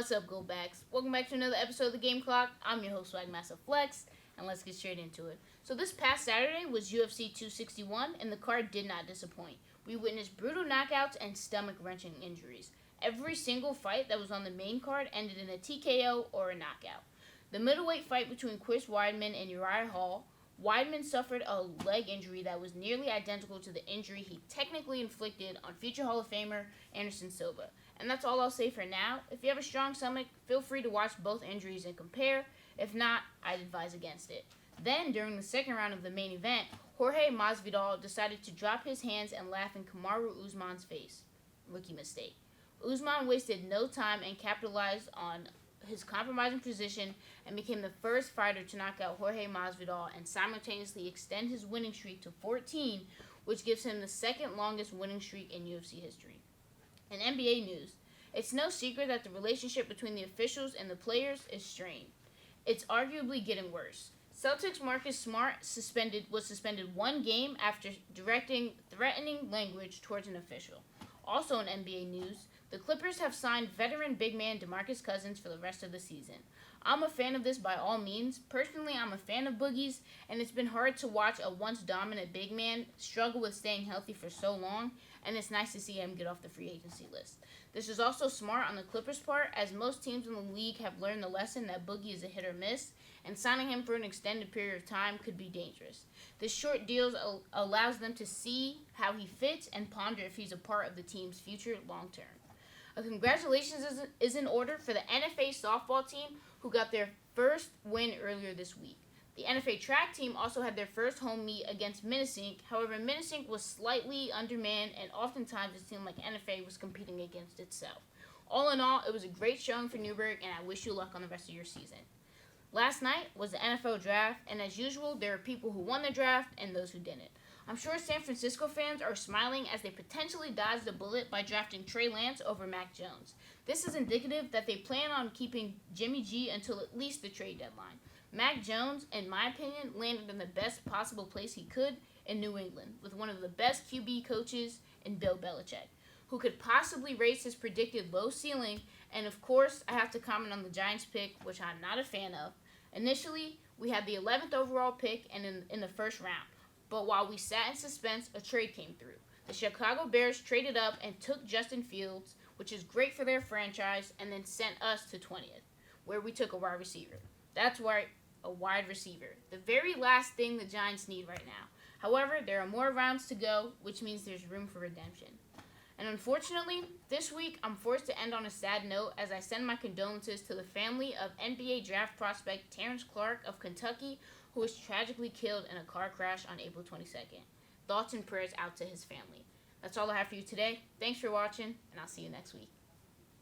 What's up, Go Backs? Welcome back to another episode of the Game Clock. I'm your host, Swagmaster Flex, and let's get straight into it. So this past Saturday was UFC 261, and the card did not disappoint. We witnessed brutal knockouts and stomach-wrenching injuries. Every single fight that was on the main card ended in a TKO or a knockout. The middleweight fight between Chris Weidman and Uriah Hall, Weidman suffered a leg injury that was nearly identical to the injury he technically inflicted on future Hall of Famer Anderson Silva. And that's all I'll say for now. If you have a strong stomach, feel free to watch both injuries and compare. If not, I'd advise against it. Then, during the second round of the main event, Jorge Masvidal decided to drop his hands and laugh in Kamaru Usman's face. Rookie mistake. Usman wasted no time and capitalized on his compromising position and became the first fighter to knock out Jorge Masvidal and simultaneously extend his winning streak to 14, which gives him the second longest winning streak in UFC history. In NBA news, it's no secret that the relationship between the officials and the players is strained. It's arguably getting worse. Celtics Marcus Smart was suspended one game after directing threatening language towards an official. Also in NBA news, the Clippers have signed veteran big man DeMarcus Cousins for the rest of the season. I'm a fan of this by all means. Personally, I'm a fan of Boogie's, and it's been hard to watch a once dominant big man struggle with staying healthy for so long, and it's nice to see him get off the free agency list. This is also smart on the Clippers' part, as most teams in the league have learned the lesson that Boogie is a hit or miss, and signing him for an extended period of time could be dangerous. This short deal allows them to see how he fits and ponder if he's a part of the team's future long term. A congratulations is in order for the NFA softball team, who got their first win earlier this week. The NFA track team also had their first home meet against Minisink. However, Minisink was slightly undermanned, and oftentimes it seemed like NFA was competing against itself. All in all, it was a great showing for Newburgh, and I wish you luck on the rest of your season. Last night was the NFL draft, and as usual, there are people who won the draft and those who didn't. I'm sure San Francisco fans are smiling as they potentially dodged a bullet by drafting Trey Lance over Mac Jones. This is indicative that they plan on keeping Jimmy G until at least the trade deadline. Mac Jones, in my opinion, landed in the best possible place he could in New England, with one of the best QB coaches in Bill Belichick, who could possibly raise his predicted low ceiling. And of course, I have to comment on the Giants pick, which I'm not a fan of. Initially, we had the 11th overall pick and in the first round. But while we sat in suspense, a trade came through. The Chicago Bears traded up and took Justin Fields, which is great for their franchise, and then sent us to 20th, where we took a wide receiver. That's right, a wide receiver. The very last thing the Giants need right now. However, there are more rounds to go, which means there's room for redemption. And unfortunately, this week I'm forced to end on a sad note as I send my condolences to the family of NBA draft prospect Terrence Clark of Kentucky, who was tragically killed in a car crash on April 22nd. Thoughts and prayers out to his family. That's all I have for you today. Thanks for watching, and I'll see you next week.